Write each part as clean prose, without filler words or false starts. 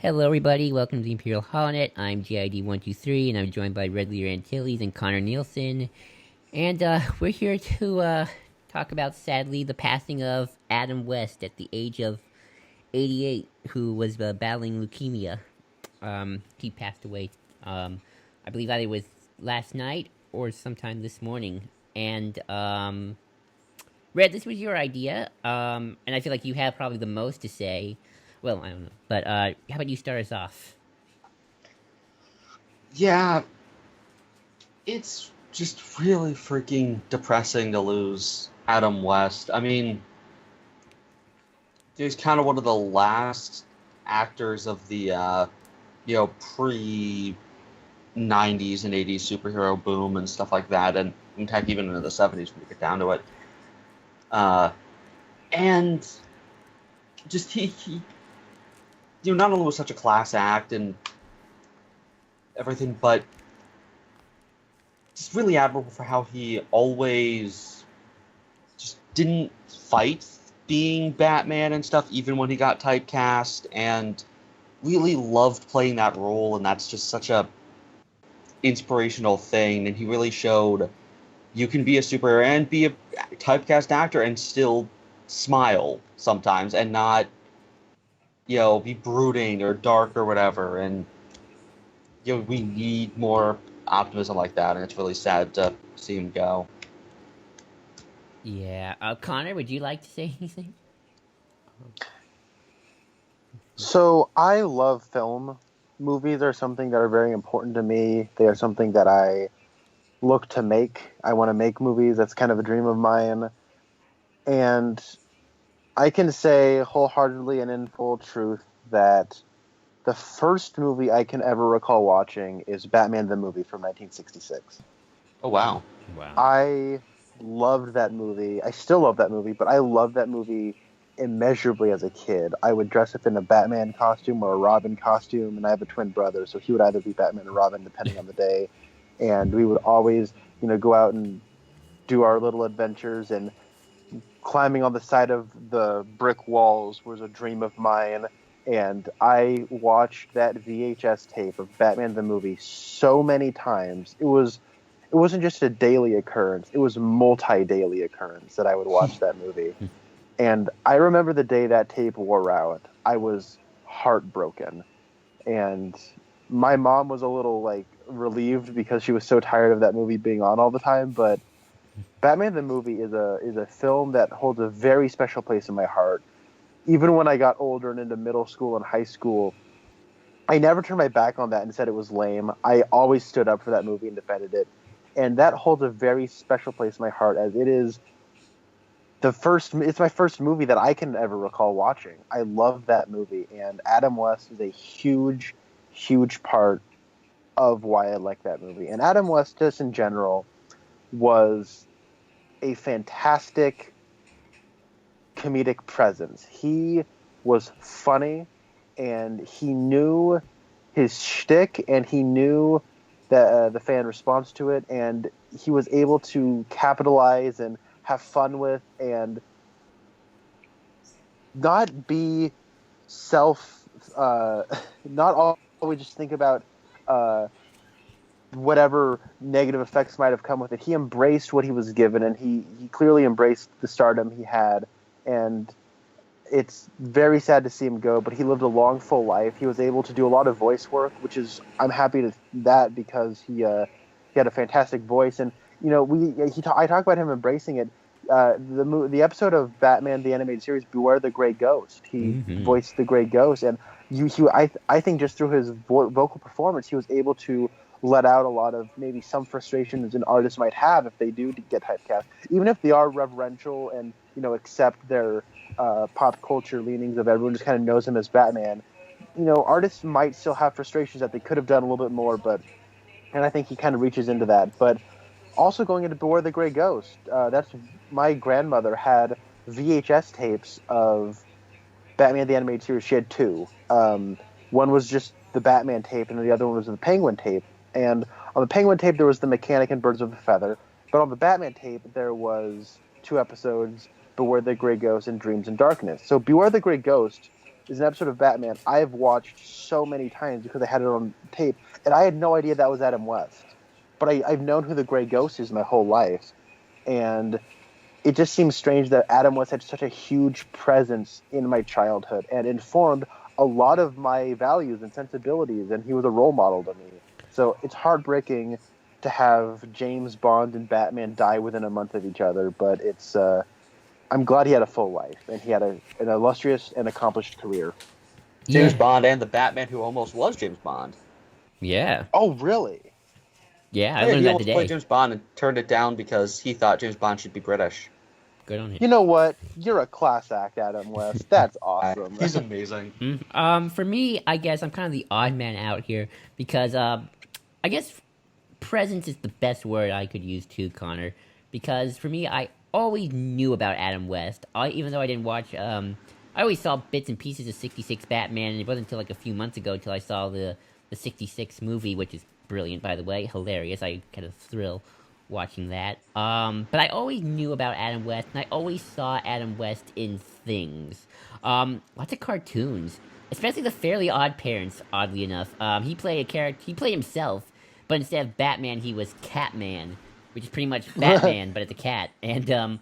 Hello, everybody. Welcome to the Imperial Holonet. I'm GID123, and I'm joined by Redleader Antilles and Conner Nielsen. And we're here to talk about, sadly, the passing of Adam West at the age of 88, who was battling leukemia. He passed away, I believe either it was last night or sometime this morning. And, Red, this was your idea, and I feel like you have probably the most to say. Well, I don't know. But how about you start us off? Yeah, it's just really freaking depressing to lose Adam West. I mean, he's kind of one of the last actors of the pre 90s and 80s superhero boom and stuff like that, and in fact even into the 70s when you get down to it. And just he not only was such a class act and everything, but just really admirable for how he always just didn't fight being Batman and stuff, even when he got typecast, and really loved playing that role, and that's just such a inspirational thing. And he really showed you can be a superhero and be a typecast actor and still smile sometimes and not, be brooding or dark or whatever. And we need more optimism like that, and it's really sad to see him go. Yeah. Connor, would you like to say anything? So I love film. Movies are something that are very important to me. They are something that I look to make. I want to make movies. That's kind of a dream of mine. And I can say wholeheartedly and in full truth that the first movie I can ever recall watching is Batman the movie from 1966. Oh, wow. Wow. I loved that movie. I still love that movie, but I loved that movie immeasurably as a kid. I would dress up in a Batman costume or a Robin costume, and I have a twin brother, so he would either be Batman or Robin depending on the day. And we would always, go out and do our little adventures, and climbing on the side of the brick walls was a dream of mine. And I watched that VHS tape of Batman the movie so many times. It wasn't just a daily occurrence. It was a multi-daily occurrence that I would watch that movie. And I remember the day that tape wore out. I was heartbroken. And my mom was a little relieved because she was so tired of that movie being on all the time, but Batman the movie is a film that holds a very special place in my heart. Even when I got older and into middle school and high school, I never turned my back on that and said it was lame. I always stood up for that movie and defended it. And that holds a very special place in my heart, as it is it's my first movie that I can ever recall watching. I love that movie, and Adam West is a huge, huge part of why I like that movie. And Adam West, just in general, was a fantastic comedic presence. He was funny, and he knew his shtick, and he knew the fan response to it, and he was able to capitalize and have fun with, and not be not always just think about whatever negative effects might have come with it. He embraced what he was given, and he clearly embraced the stardom he had, and it's very sad to see him go, but he lived a long, full life. He was able to do a lot of voice work, which is, I'm happy to that, because he had a fantastic voice. And I talk about him embracing it. The episode of Batman the Animated Series, Beware the Grey Ghost, he voiced the Grey Ghost, and I think just through his vocal performance, he was able to let out a lot of maybe some frustrations an artist might have if they do get typecast, even if they are reverential and accept their pop culture leanings of everyone just kind of knows him as Batman. Artists might still have frustrations that they could have done a little bit more, and I think he kind of reaches into that. But also going into Beware the Grey Ghost, that's my grandmother had VHS tapes of Batman the Animated Series. She had two. One was just the Batman tape, and the other one was the Penguin tape. And on the Penguin tape, there was the Mechanic and Birds of a Feather. But on the Batman tape, there was two episodes, Beware the Grey Ghost and Dreams in Darkness. So Beware the Grey Ghost is an episode of Batman I've watched so many times because I had it on tape, and I had no idea that was Adam West. But I've known who the Gray Ghost is my whole life, and it just seems strange that Adam West had such a huge presence in my childhood and informed a lot of my values and sensibilities, and he was a role model to me. So it's heartbreaking to have James Bond and Batman die within a month of each other, but it's I'm glad he had a full life and he had an illustrious and accomplished career. James Bond and the Batman who almost was James Bond. Yeah. Oh, really? Yeah, I Yeah, learned he that almost today. played James Bond and turned it down because he thought James Bond should be British. Good on him. You know what? You're a class act, Adam West. That's awesome. He's amazing. For me, I guess I'm kind of the odd man out here because I guess presence is the best word I could use too, Connor. Because for me, I always knew about Adam West. Even though I didn't watch, I always saw bits and pieces of '66 Batman, and it wasn't until like a few months ago until I saw the '66 movie, which is brilliant, by the way, hilarious. I kind of thrill watching that. But I always knew about Adam West, and I always saw Adam West in things. Lots of cartoons, especially the Fairly Odd Parents. Oddly enough, he played a character. He played himself, but instead of Batman, he was Catman, which is pretty much Batman, but it's a cat. And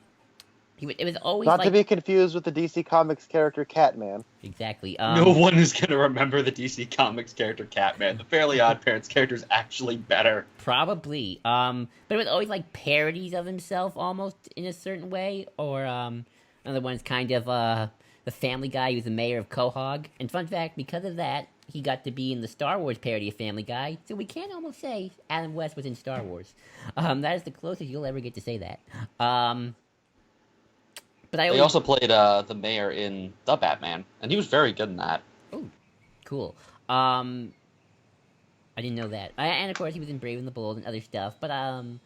it was always Not like, to be confused with the DC Comics character Catman. exactly. No one is going to remember the DC Comics character Catman. The Fairly Odd Parents character is actually better. Probably. But it was always like parodies of himself almost in a certain way. Or another one's kind of the Family Guy. He was the mayor of Quahog. And fun fact, because of that, he got to be in the Star Wars parody of Family Guy. So we can almost say Adam West was in Star Wars. That is the closest you'll ever get to say that. But He also played the mayor in The Batman, and he was very good in that. Oh, cool. I didn't know that. And of course, he was in Brave and the Bold and other stuff. But Adam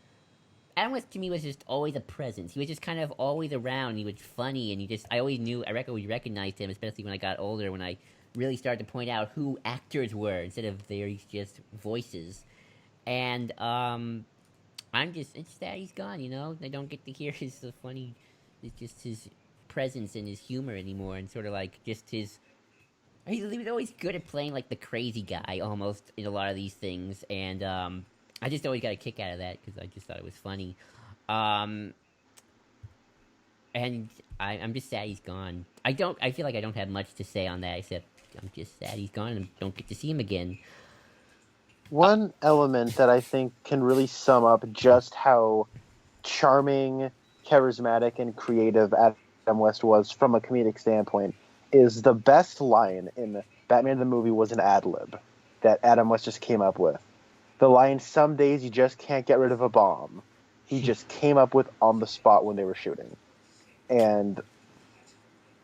West to me was just always a presence. He was just kind of always around. He was funny, and I always recognized him, especially when I got older, when I really started to point out who actors were instead of they're just voices. And it's sad he's gone. You know, I don't get to hear his funny. It's just his presence and his humor anymore, and sort of like just his. He was always good at playing like the crazy guy almost in a lot of these things, and I just always got a kick out of that because I just thought it was funny. And I'm just sad he's gone. I feel like I don't have much to say on that except I'm just sad he's gone and don't get to see him again. One element that I think can really sum up just how charming, charismatic, and creative Adam West was from a comedic standpoint is the best line in Batman the movie was an ad-lib that Adam West just came up with. The line, "Some days you just can't get rid of a bomb," he just came up with on the spot when they were shooting. And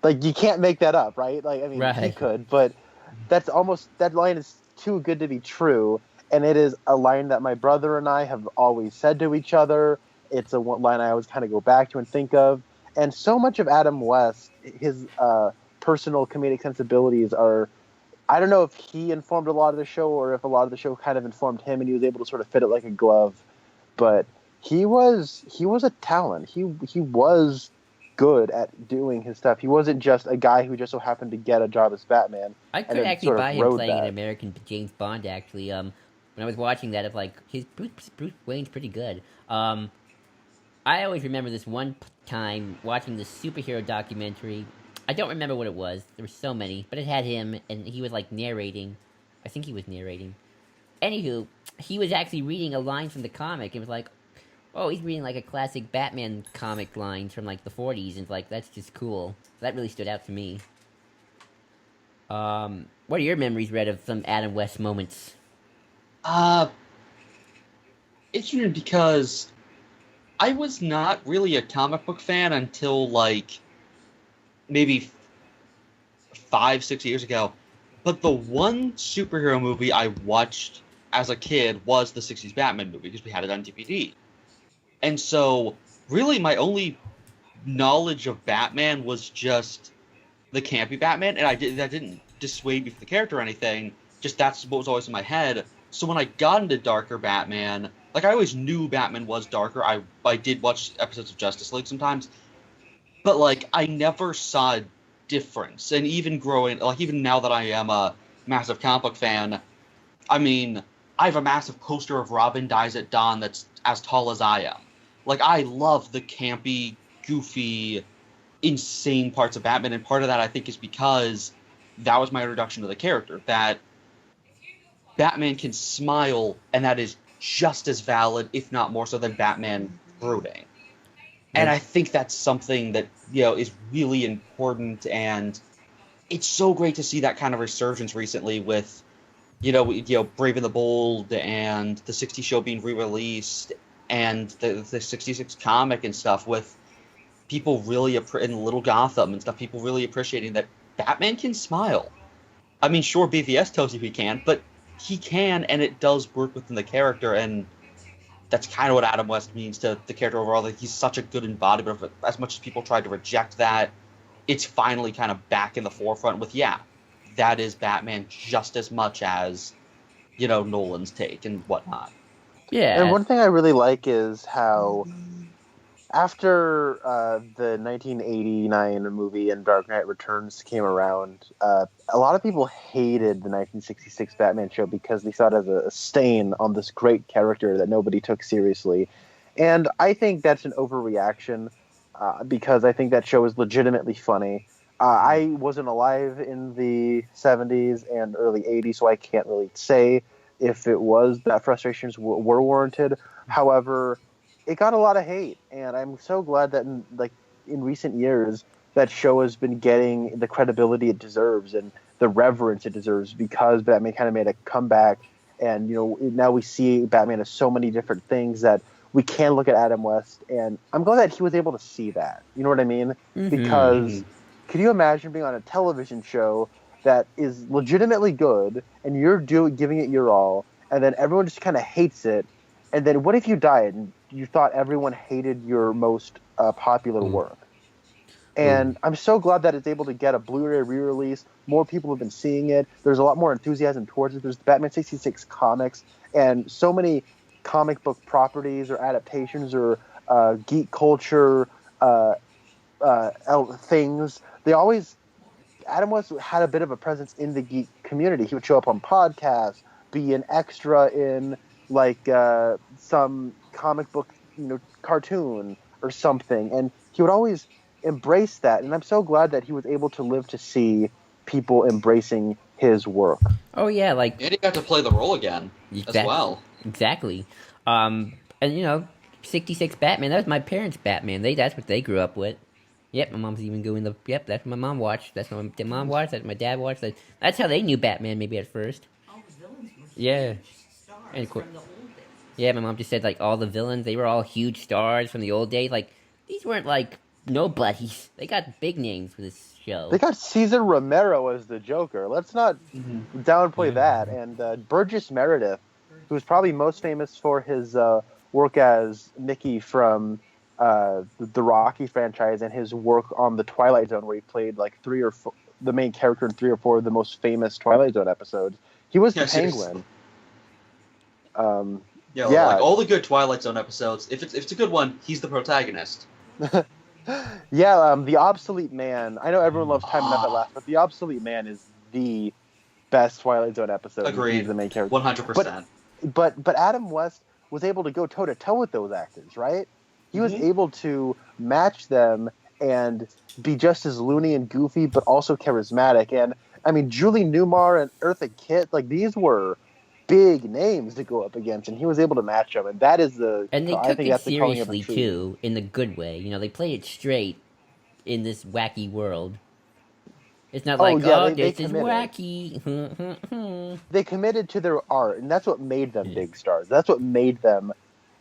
like, you can't make that up, right? Like, I mean, Right. he could, but that line is too good to be true, and it is a line that my brother and I have always said to each other. It's a line I always kind of go back to and think of. And so much of Adam West, his personal comedic sensibilities are, I don't know if he informed a lot of the show or if a lot of the show kind of informed him and he was able to sort of fit it like a glove. But he was a talent. He was good at doing his stuff. He wasn't just a guy who just so happened to get a job as Batman. I could actually buy him playing an American James Bond. Actually, when I was watching that, of like his Bruce Wayne's pretty good. I always remember this one time watching this superhero documentary. I don't remember what it was. There were so many, but it had him, and he was like narrating. I think he was narrating. Anywho, he was actually reading a line from the comic. It was like, oh, he's reading like a classic Batman comic lines from like the 40s, and it's like, that's just cool. That really stood out to me. What are your memories, Red, of some Adam West moments? It's weird because I was not really a comic book fan until like maybe 5-6 years ago. But the one superhero movie I watched as a kid was the 60s Batman movie because we had it on DVD. And so really my only knowledge of Batman was just the campy Batman, and that didn't dissuade me from the character or anything. Just that's what was always in my head. So when I got into darker Batman, like I always knew Batman was darker. I did watch episodes of Justice League sometimes, but like I never saw difference. And even growing, like even now that I am a massive comic book fan, I mean, I have a massive poster of Robin Dies at Dawn that's as tall as I am. Like, I love the campy, goofy, insane parts of Batman, and part of that I think is because that was my introduction to the character, that Batman can smile, and that is just as valid, if not more so, than Batman brooding. And I think that's something that, is really important, and it's so great to see that kind of resurgence recently with, Brave and the Bold and the 60 show being re-released and the 66 comic and stuff, with people really, in Little Gotham and stuff, people really appreciating that Batman can smile. I mean, sure, BVS tells you he can, but he can, and it does work within the character, and that's kind of what Adam West means to the character overall. Like, he's such a good embodiment of it. As much as people tried to reject that, it's finally kind of back in the forefront with, that is Batman just as much as, Nolan's take and whatnot. Yeah. And one thing I really like is how after the 1989 movie and Dark Knight Returns came around, a lot of people hated the 1966 Batman show because they saw it as a stain on this great character that nobody took seriously. And I think that's an overreaction because I think that show is legitimately funny. I wasn't alive in the 70s and early 80s, so I can't really say if it was that frustrations were warranted. However, it got a lot of hate, and I'm so glad that in recent years that show has been getting the credibility it deserves and the reverence it deserves, because Batman kind of made a comeback, and now we see Batman as so many different things that we can look at Adam West, and I'm glad that he was able to see that. You know what I mean? Mm-hmm. Because could you imagine being on a television show that is legitimately good, and you're giving it your all, and then everyone just kind of hates it, and then what if you died and you thought everyone hated your most popular work? And I'm so glad that it's able to get a Blu-ray re-release. More people have been seeing it. There's a lot more enthusiasm towards it. There's Batman 66 comics, and so many comic book properties or adaptations or geek culture things. Adam West had a bit of a presence in the geek community. He would show up on podcasts, be an extra in some comic book, cartoon or something, and he would always embrace that. And I'm so glad that he was able to live to see people embracing his work. Oh yeah, And he got to play the role again as well. Exactly. And 66 Batman, that was my parents' Batman. That's what they grew up with. Yep, my mom's even going yep, that's what my mom watched. That's what my mom watched. That's what my dad watched. That's how they knew Batman, maybe at first. All the villains were stars And from the old days. Yeah, my mom just said, all the villains, they were all huge stars from the old days. These weren't, nobodies. They got big names for this show. They got Cesar Romero as the Joker. Let's not downplay that. And Burgess Meredith, who's probably most famous for his work as Mickey from the Rocky franchise and his work on the Twilight Zone, where he played the main character in 3 or 4 of the most famous Twilight Zone episodes. He was the Penguin. All the good Twilight Zone episodes. If it's a good one, he's the protagonist. The Obsolete Man. I know everyone loves Time Enough at Last, but the Obsolete Man is the best Twilight Zone episode. Agreed. He's the main character. 100%. But Adam West was able to go toe to toe with those actors, right? He was able to match them and be just as loony and goofy, but also charismatic. And I mean, Julie Newmar and Eartha Kitt, these were big names to go up against, and he was able to match them. And that is And they took it seriously too, in the good way. They played it straight in this wacky world. It's not this is wacky. They committed to their art, and that's what made them big stars. That's what made them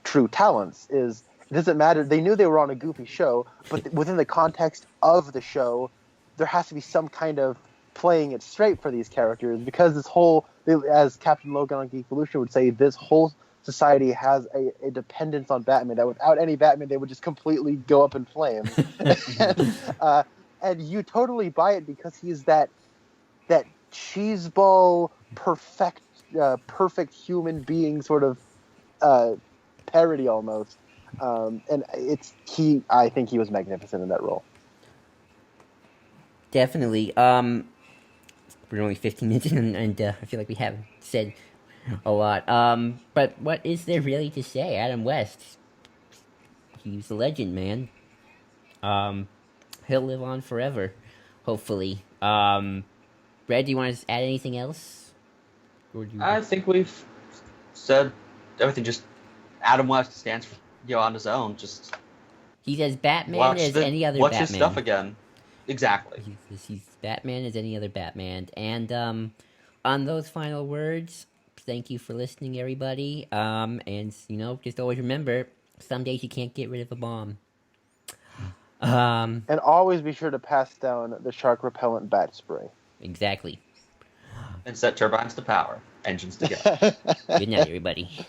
true talents. It doesn't matter. They knew they were on a goofy show, but within the context of the show, there has to be some kind of playing it straight for these characters, because this whole, as Captain Logan on Geekvolution would say, this whole society has a dependence on Batman, that without any Batman, they would just completely go up in flames. And you totally buy it, because he's that cheeseball, perfect human being sort of parody almost. And I think he was magnificent in that role. Definitely. We're only 15 minutes in, and I feel like we haven't said a lot. But what is there really to say? Adam West, he's a legend, man. Um, he'll live on forever, hopefully. Brad, do you want to add anything else? Or do you... I think we've said everything. Just Adam West stands for, on his own. Just He's as Batman as any other watch Batman. his stuff again. Exactly. He's Batman as any other Batman. And on those final words, thank you for listening, everybody. And just always remember, some days you can't get rid of a bomb. And always be sure to pass down the shark repellent bat spray. Exactly. And set turbines to power, engines to go. Good night, everybody.